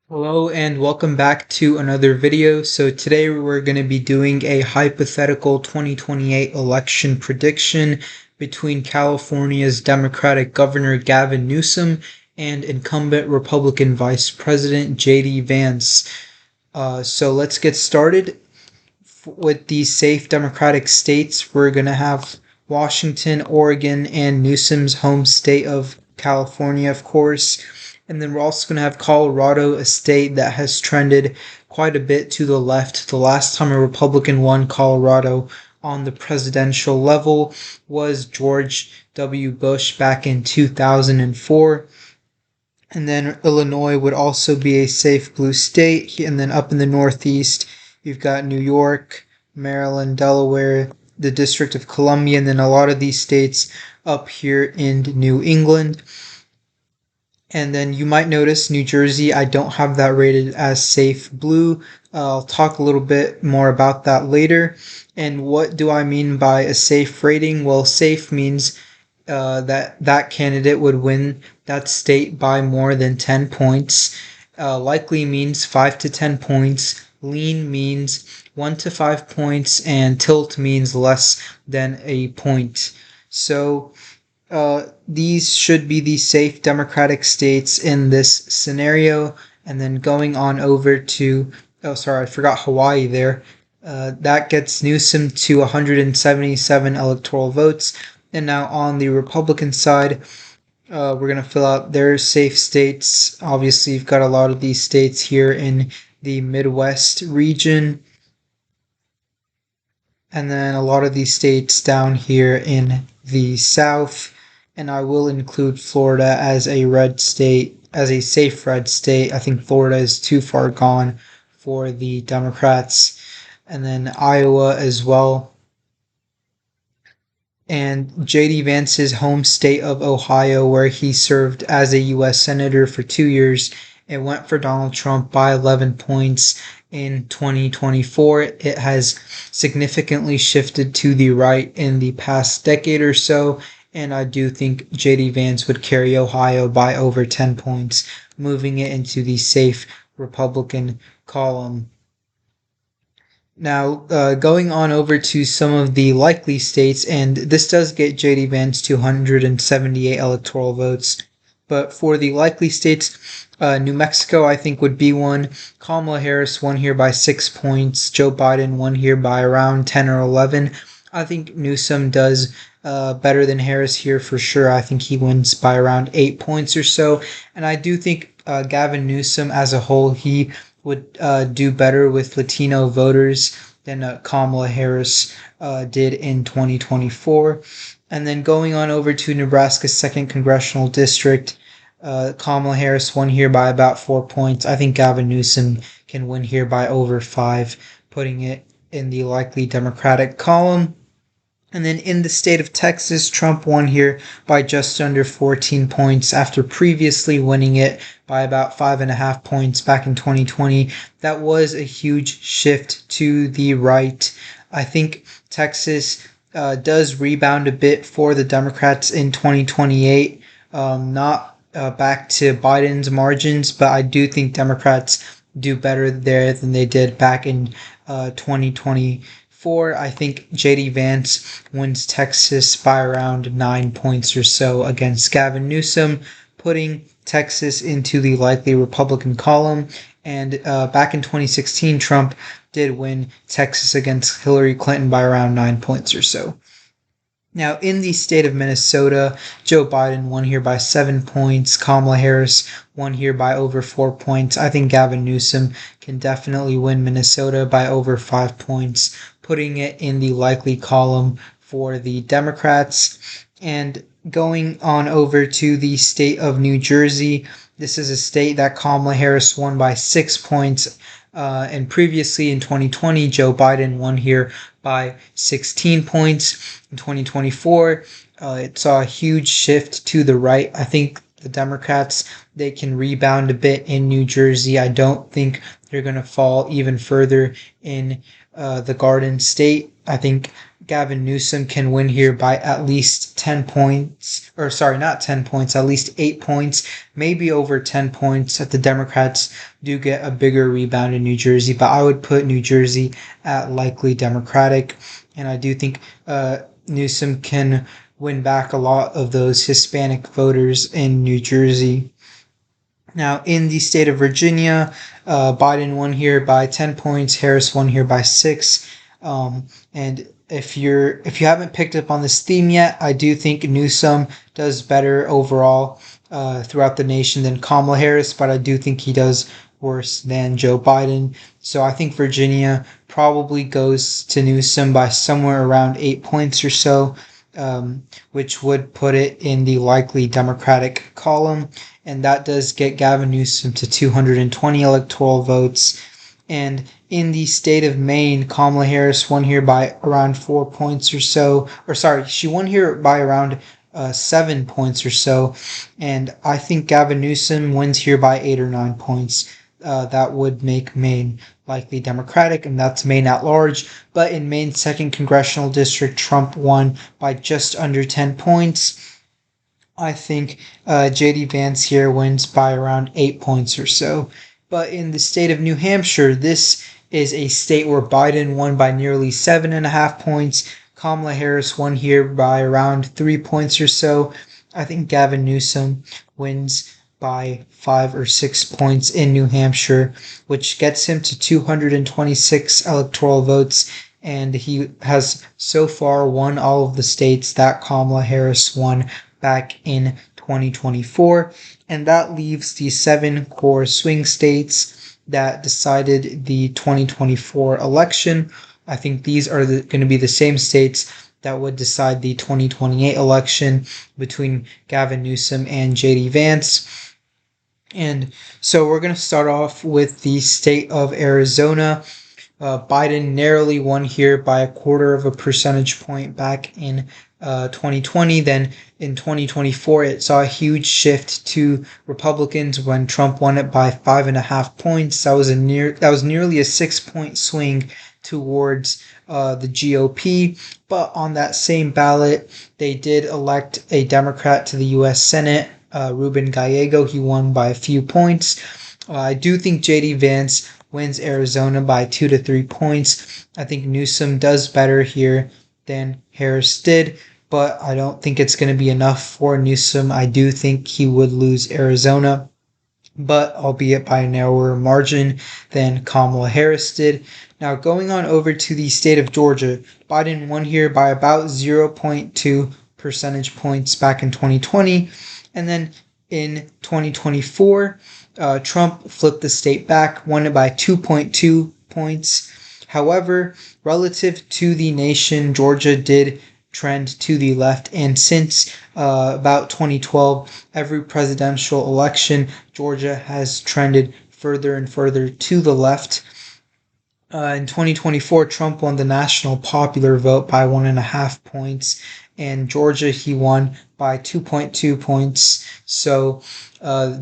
Hello and welcome back to another video. So today we're going to be doing a hypothetical 2028 election prediction between California's Democratic Governor Gavin Newsom and incumbent Republican Vice President JD Vance. So let's get started with these safe Democratic states. We're going to have Washington, Oregon, and Newsom's home state of California, of course. And then we're also going to have Colorado, a state that has trended quite a bit to the left. The last time a Republican won Colorado on the presidential level was George W. Bush back in 2004. And then Illinois would also be a safe blue state. And then up in the Northeast, you've got New York, Maryland, Delaware, the District of Columbia, and then a lot of these states up here in New England. And then you might notice New Jersey, I don't have that rated as safe blue. I'll talk a little bit more about that later. And what do I mean by a safe rating? Well, safe means that candidate would win that state by more than 10 points. Likely means 5 to 10 points. Lean means 1 to 5 points. And tilt means less than a point. So these should be the safe Democratic states in this scenario. And then going on over to, oh, sorry, I forgot Hawaii there. That gets Newsom to 177 electoral votes. And now on the Republican side, we're going to fill out their safe states. Obviously, you've got a lot of these states here in the Midwest region. And then a lot of these states down here in the South. And I will include Florida as a red state, as a safe red state. I think Florida is too far gone for the Democrats. And then Iowa as well. And J.D. Vance's home state of Ohio, where he served as a U.S. Senator for 2 years. It went for Donald Trump by 11 points in 2024. It has significantly shifted to the right in the past decade or so. And I do think JD Vance would carry Ohio by over 10 points, moving it into the safe Republican column. Now, going on over to some of the likely states, and this does get JD Vance 278 electoral votes. But for the likely states, New Mexico, I think, would be one. Kamala Harris won here by 6 points. Joe Biden won here by around 10 or 11. I think Newsom does better than Harris here for sure. I think he wins by around 8 points or so. And I do think Gavin Newsom as a whole, he would do better with Latino voters than Kamala Harris did in 2024. And then going on over to Nebraska's 2nd Congressional District, Kamala Harris won here by about 4 points. I think Gavin Newsom can win here by over 5, putting it in the likely Democratic column. And then in the state of Texas, Trump won here by just under 14 points after previously winning it by about 5.5 points back in 2020. That was a huge shift to the right. I think Texas does rebound a bit for the Democrats in 2028. Not back to Biden's margins, but I do think Democrats do better there than they did back in 2020. I think JD Vance wins Texas by around 9 points or so against Gavin Newsom, putting Texas into the likely Republican column. And back in 2016, Trump did win Texas against Hillary Clinton by around 9 points or so. Now, in the state of Minnesota, Joe Biden won here by 7 points. Kamala Harris won here by over 4 points. I think Gavin Newsom can definitely win Minnesota by over 5 points, putting it in the likely column for the Democrats. And going on over to the state of New Jersey, this is a state that Kamala Harris won by 6 points. And previously in 2020, Joe Biden won here by 16 points. In 2024, it saw a huge shift to the right. I think the Democrats, they can rebound a bit in New Jersey. I don't think they're going to fall even further in the Garden State. I think Gavin Newsom can win here by at least 10 points, or sorry, not 10 points, at least 8 points, maybe over 10 points if the Democrats do get a bigger rebound in New Jersey. But I would put New Jersey at likely Democratic, and I do think Newsom can win back a lot of those Hispanic voters in New Jersey. Now, in the state of Virginia, Biden won here by 10 points, Harris won here by 6. And if you haven't picked up on this theme yet, I do think Newsom does better overall throughout the nation than Kamala Harris, but I do think he does worse than Joe Biden. So I think Virginia probably goes to Newsom by somewhere around 8 points or so, which would put it in the likely Democratic column. And that does get Gavin Newsom to 220 electoral votes. And in the state of Maine, Kamala Harris won here by around 4 points or so. Or sorry, she won here by around 7 points or so. And I think Gavin Newsom wins here by 8 or 9 points. That would make Maine likely Democratic, and that's Maine at large. But in Maine's 2nd Congressional District, Trump won by just under 10 points. I think JD Vance here wins by around 8 points or so. But in the state of New Hampshire, this is a state where Biden won by nearly 7.5 points. Kamala Harris won here by around 3 points or so. I think Gavin Newsom wins by 5 or 6 points in New Hampshire, which gets him to 226 electoral votes. And he has so far won all of the states that Kamala Harris won back in 2024, and that leaves the 7 core swing states that decided the 2024 election. I think these are going to be the same states that would decide the 2028 election between Gavin Newsom and JD Vance. And so we're going to start off with the state of Arizona. Biden narrowly won here by 1/4 percentage point back in 2020. Then in 2024, it saw a huge shift to Republicans when Trump won it by 5.5 points. That was nearly a 6-point swing towards the GOP. But on that same ballot, they did elect a Democrat to the U.S. Senate, Ruben Gallego. He won by a few points. I do think JD Vance wins Arizona by 2 to 3 points. I think Newsom does better here than Harris did, but I don't think it's going to be enough for Newsom. I do think he would lose Arizona, but albeit by a narrower margin than Kamala Harris did. Now, going on over to the state of Georgia, Biden won here by about 0.2 percentage points back in 2020, and then in 2024, Trump flipped the state back, won it by 2.2 points. However, relative to the nation, Georgia did trend to the left, and since about 2012, every presidential election, Georgia has trended further and further to the left. In 2024, Trump won the national popular vote by 1.5 points, and Georgia he won by 2.2 points. So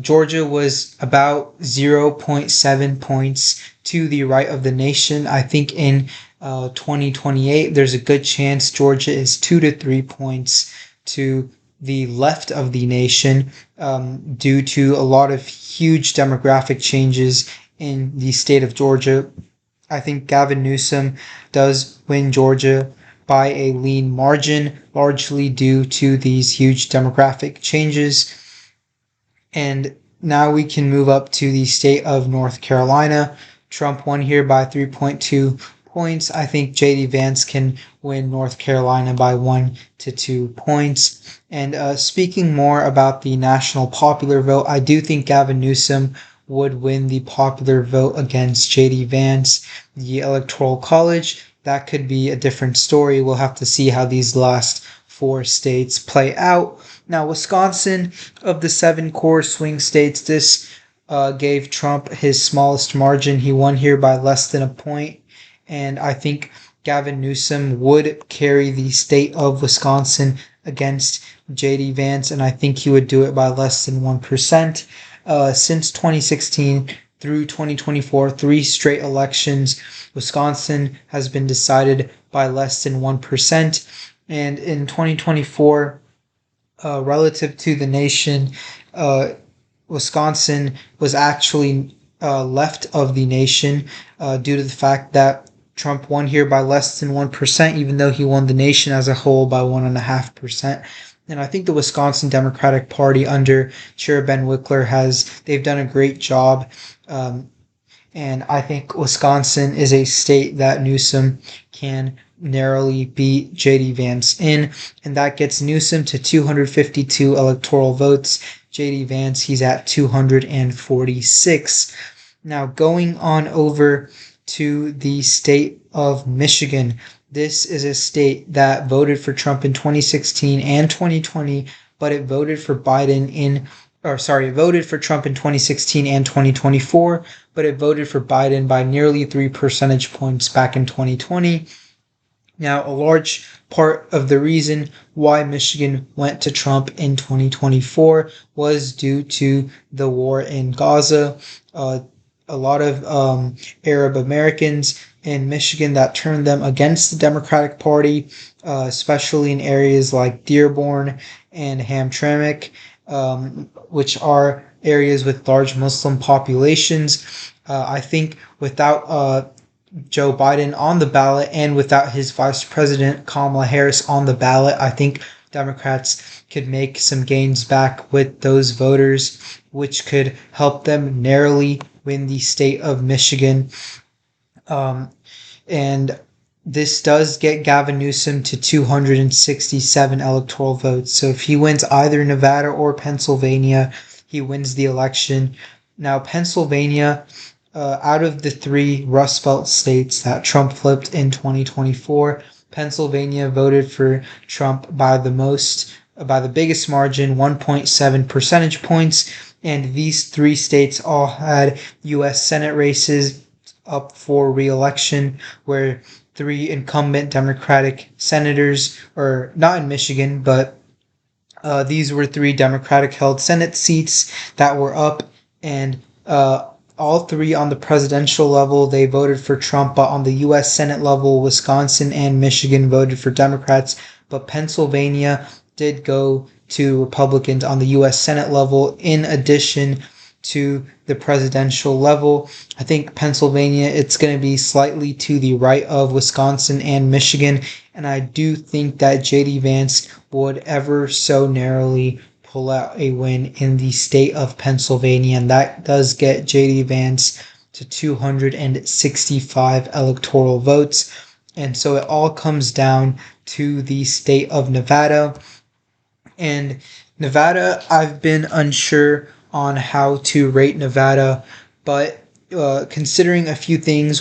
Georgia was about 0.7 points to the right of the nation. I think in 2028, there's a good chance Georgia is 2 to 3 points to the left of the nation due to a lot of huge demographic changes in the state of Georgia. I think Gavin Newsom does win Georgia by a lean margin, largely due to these huge demographic changes. And now we can move up to the state of North Carolina. Trump won here by 3.2 points. I think JD Vance can win North Carolina by 1 to 2 points. And speaking more about the national popular vote, I do think Gavin Newsom would win the popular vote against JD Vance. The Electoral College, that could be a different story. We'll have to see how these last 4 states play out. Now, Wisconsin, of the 7 core swing states, this gave Trump his smallest margin. He won here by less than a point. And I think Gavin Newsom would carry the state of Wisconsin against JD Vance, and I think he would do it by less than 1%. Since 2016, through 2024, 3 straight elections, Wisconsin has been decided by less than 1%. And in 2024, relative to the nation, Wisconsin was actually left of the nation due to the fact that Trump won here by less than 1%, even though he won the nation as a whole by 1.5%. And I think the Wisconsin Democratic Party under Chair Ben Wickler they've done a great job. And I think Wisconsin is a state that Newsom can narrowly beat JD Vance in, and that gets Newsom to 252 electoral votes. JD Vance, he's at 246. Now, going on over to the state of Michigan. This is a state that voted for Trump in 2016 and 2020, but it voted for it voted for Trump in 2016 and 2024, but it voted for Biden by nearly 3 percentage points back in 2020. Now, a large part of the reason why Michigan went to Trump in 2024 was due to the war in Gaza. A lot of Arab Americans in Michigan that turned them against the Democratic Party, especially in areas like Dearborn and Hamtramck, which are areas with large Muslim populations. I think without Joe Biden on the ballot and without his Vice President Kamala Harris on the ballot, I think Democrats could make some gains back with those voters, which could help them narrowly win the state of Michigan. And this does get Gavin Newsom to 267 electoral votes. So if he wins either Nevada or Pennsylvania, he wins the election. Now, Pennsylvania, out of the 3 Rust Belt states that Trump flipped in 2024, Pennsylvania voted for Trump by the biggest margin, 1.7 percentage points. And these 3 states all had U.S. Senate races up for re-election, where 3 incumbent Democratic senators, or not in Michigan, but these were 3 Democratic-held Senate seats that were up, and all 3 on the presidential level, they voted for Trump, but on the U.S. Senate level, Wisconsin and Michigan voted for Democrats, but Pennsylvania did go to Republicans on the U.S. Senate level in addition to the presidential level. I think Pennsylvania, it's going to be slightly to the right of Wisconsin and Michigan, and I do think that JD Vance would ever so narrowly pull out a win in the state of Pennsylvania, and that does get JD Vance to 265 electoral votes. And so it all comes down to the state of Nevada. And Nevada, I've been unsure on how to rate Nevada, but considering a few things,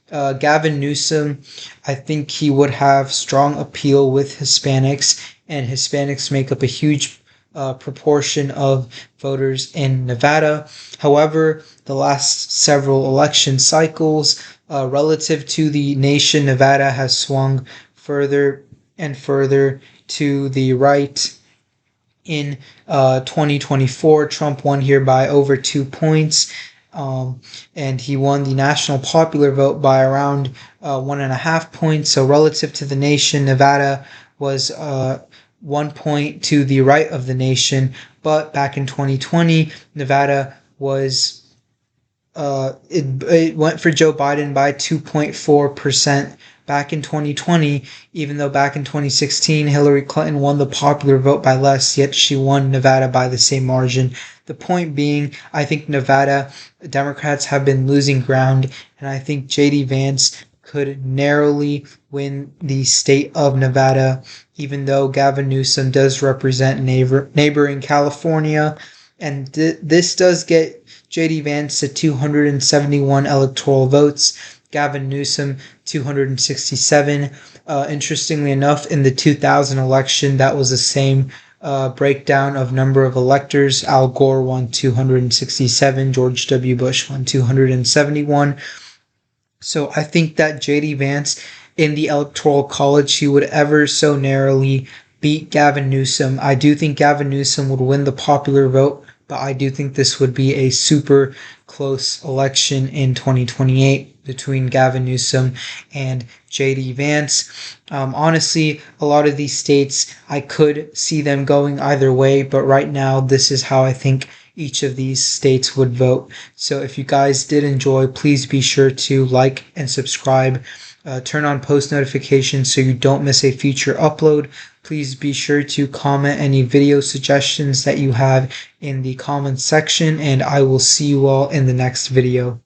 Gavin Newsom, I think he would have strong appeal with Hispanics, and Hispanics make up a huge proportion of voters in Nevada. However, the last several election cycles, relative to the nation, Nevada has swung further and further to the right. In 2024, Trump won here by over 2 points, and he won the national popular vote by around 1.5 points. So relative to the nation, Nevada was 1 point to the right of the nation. But back in 2020, Nevada was it went for Joe Biden by 2.4%. Back in 2020, even though back in 2016 Hillary Clinton won the popular vote by less, yet she won Nevada by the same margin. The point being, I think Nevada Democrats have been losing ground, and I think JD Vance could narrowly win the state of Nevada, even though Gavin Newsom does represent neighboring California. And this does get JD Vance to 271 electoral votes. Gavin Newsom, 267. Interestingly enough, in the 2000 election, that was the same breakdown of number of electors. Al Gore won 267. George W. Bush won 271. So I think that JD Vance, in the Electoral College, he would ever so narrowly beat Gavin Newsom. I do think Gavin Newsom would win the popular vote but I do think this would be a super close election in 2028 between Gavin Newsom and JD Vance. Honestly, a lot of these states, I could see them going either way, but right now, this is how I think each of these states would vote. So if you guys did enjoy, please be sure to like and subscribe. Turn on post notifications so you don't miss a future upload. Please be sure to comment any video suggestions that you have in the comments section, and I will see you all in the next video.